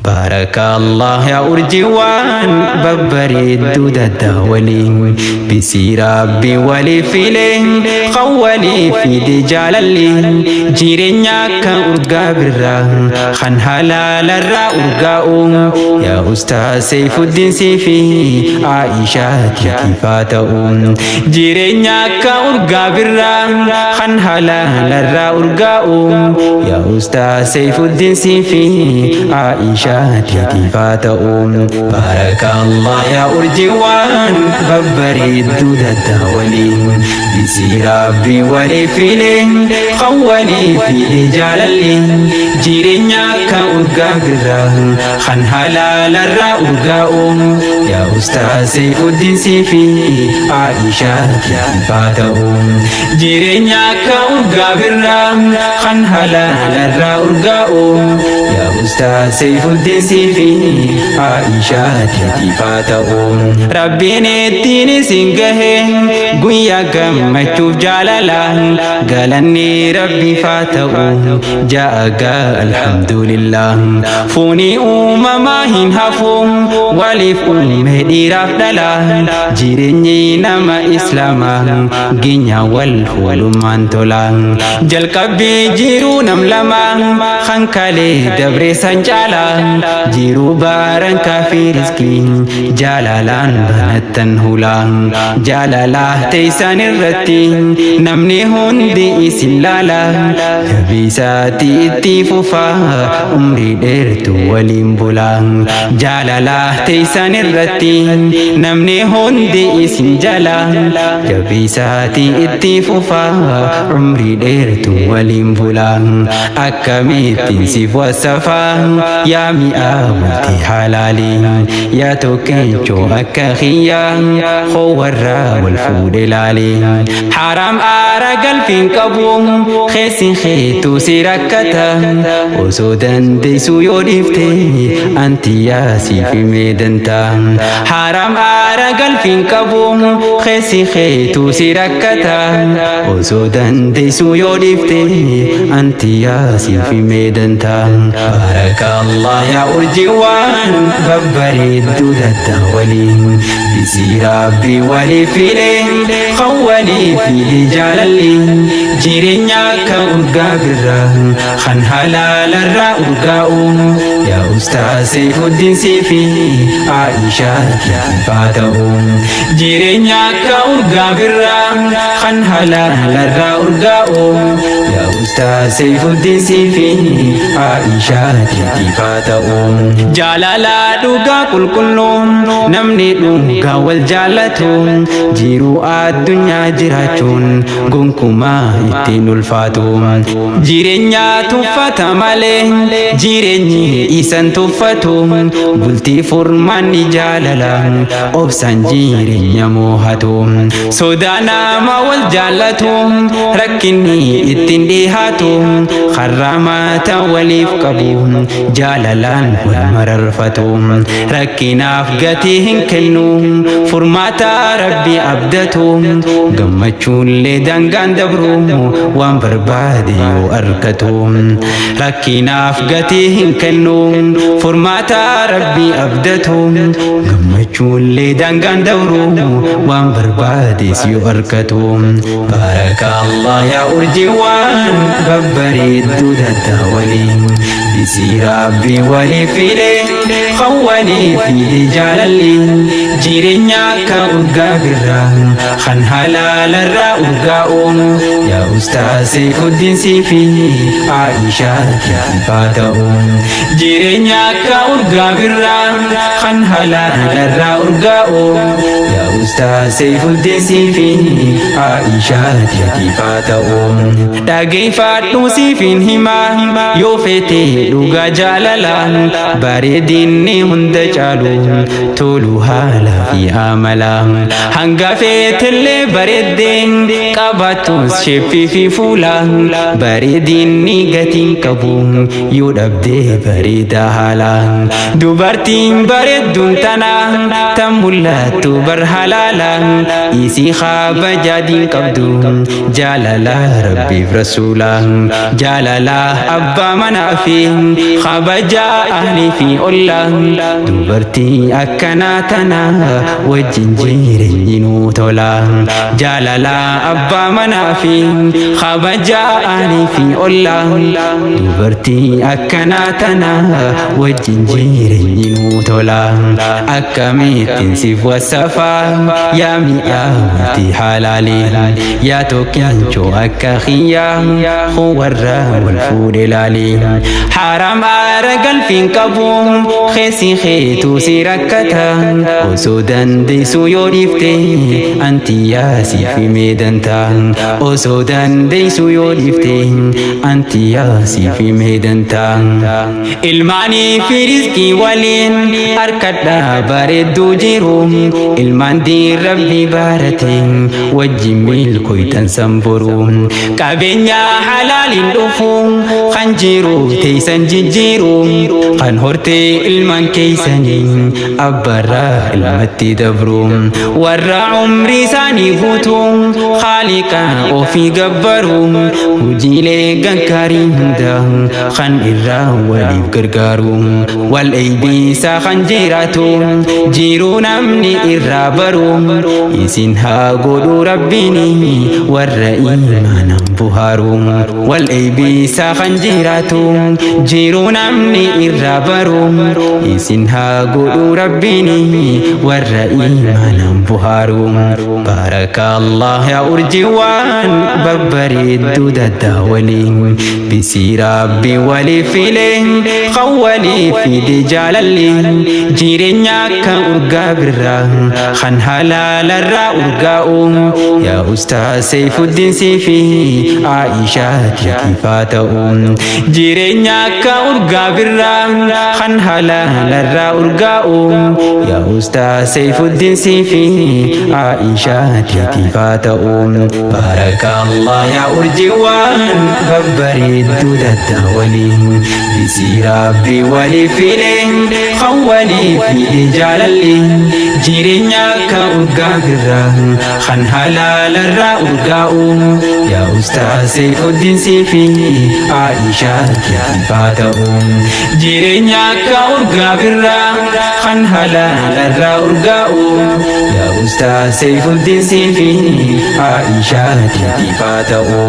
بارك الله يا أرجوان ببريد الدولين بسي ربي ولي فيلين خوالي في دجال اللين جيرينيا كأرقا برا خان حلال الرا أرقاؤم يا أستاذ سيف الدين سيفي عائشة كيفاتهم جيرينيا كأرقا برا خان حلال الرا أرقاؤم يا أستاذ سيف الدين سيفي عائشة كيفاتهم بارك الله يا أرجوان ببريد الدولين بسي ربي ولي فيلين خوالي في رجال اللين جيرينيا كأرقا برا خان حلال الرا أرقاؤم يا أستاذ سيف الدين سيفي عائشة كيفاتهم جيرينيا كأرقا برا خان حلال الرا أرقاؤم يا أستاذ سيف الدين سيفي عائشة كيفاتهم ربين الدين سنقه قويا قمتشوف جالالا قالني ربي فاتهم جاءك الحمد لله فوني ما هنهفهم ولف مهدي رفدلا جيريني نما إسلاما جنيا والفول مانتولا جلقبي جيرو نملما خنكالي دبري سنجالا جيرو بارن كافي رزقي جالالان بنتن هولان جالالا تيسان الرتي نمني هندي إسلالا يبيساتي اتفوفا عمري ديرتو وليمبولا جالالا تيسان الرتي نمني هندي إسنجالا يبيساتي اتفوفا عمري ديرتو وليمبولا أكمي تنسيف وصفا يا مئة ولتي حلالي يا توكينشو أكاخيا هو الرا والفود لالي حرام أرقل فين كبوم خيسين خيتو سيركتا وسودان ديسو يوريفتي أنتي ياسي في ميدنتا حرام أرقل فين كبوم خيسين خيتو سيركتا وسودان ديسو يوريفتي أنتي ياسي في ميدنتا بارك الله يا أرجوان ببريد الدولين بسي ربي ولي فيلين خوالي في رجال اللين جيرينيا كأرقا برا خان حلال الرا أرقاؤم يا أستاذ سيف الدين سيفي عائشة كيفاتهم جيرينيا كأرقا برا خان حلال الرا أرقاؤم يا أستاذ سيف الدين سيفي عائشة كيفاتهم جالالا دوغا كلهم نمني دوغا والجالتهم جيرو الدنيا جراچون غنكما اتين الفاتهم جيرينيا تفتا مالي جيريني إيسان تفتهم بلتي فرماني جالالا أبسان جيرينيا موهاتهم سودانا ما والجالتهم ركني اتين ديهاتهم خرامات وليف قبوهم جالالان والمررفتهم ركنا فقتهم كنوم فرماتا ربي أبدتهم قمتشون لدنقان دبروم وان بربادي وأركتهم ركنا فقتهم كنوم فرماتا ربي أبدتهم قمتشون لدنقان دبروم وان بربادي وأركتهم بارك الله يا أرجوان ببريد الدولين بسي ربي ولي فيلين خوالي في رجال اللين جيرينيا كأرقا برا خان حلال الرا أرقاؤم يا أستاذ سيف الدين سيفي عائشة كيفاتهم جيرينيا كأرقا برا خان حلال الرا أرقاؤم يا أستاذ سيف الدين سيفي عائشة كيفاتهم dhageeffadhu siifin himaa yoo feete dhugaa jaalalaan bareedinni hunda caalu tolu haala fi amala hanga feetellee bareeddeen qabatus sheeppii fi fuula bareedinni gatiin qabu yoo dhabdee bareeda haala dubartiin bareedduun tana tan mul'attu bar haala halaala isi kabajadin qabdu jaalala rabbiif rasuula jaalala abbaa manaa fi kabajaa ahli fi olla dubartii akkanaa tana wajjin jireenyi nuu tola jaalala abbaa manaa fi kabajaa ahli fi olla dubartii akkanaa tana wajjin jireenyi nuu tola akkamittiin siif wasafaa yaa mi'aawati halaali yaa tokkichoo akka khiyyaa warra wal fuudhe laali haram aara galfiin qabu keessi keetuu si rakkata osoo dandeessu yoo dhiifte anti yaasiif himee dantaa osoo dandeessu yoo dhiifte anti yaasiif himee dantaa ilmaanii fi rizqii waliin harkadhaa bareedduu jiru ilmaan diin rabbii baarate wajjin milkooytan sanboru qabeenya halaaliin dhufu kan jiru teeysan jijjiiru kan hortee ilmaan keeysanii abbarraa ilmatti dabru warra umrii isaanii guutu khaaliqa ofii gabbaru hujiilee gaggaarii hunda kan irraa waliif gargaaru wal eeybiisaa kan jiraatu jiruu namni irraa baru isin haa godhu rabbiini warra iimaanaan buhaaru wal eeybiisaa kan jiraatu jiruu namni irraa baru isin haa godhu rabbiini warra iimaanaan buhaaru baarakallah yaa urjiiwwan babbareedduu daddaawaliin bisii rabbii waliif filee kan waliif fide jaalalli jireenya akka urgaa birraa kan halaalarraa urgaa'u yaa ustaaz Seyfuddin siifi Aishaati kifaa ta'u jireenya akka urgaa birraa kan halaalarraa urgaa'u yaa ustaaz Seyfuddin siifi Aishaati kifaa ta'u baarakallah yaa urjiiwwan babbareedduu daddaawaliin bisii rabbii waliif filee kan waliif fide jaalalli jireenya akka urgaa birraa kan halaalarraa urgaa'u yaa ustaaz Seyfuddin siifi Aishaati kifaa ta'u jireenya akka urgaa birraa kan halaalarraa urgaa'u yaa ustaaz Seyfuddin siifi Aishaati kifaa ta'u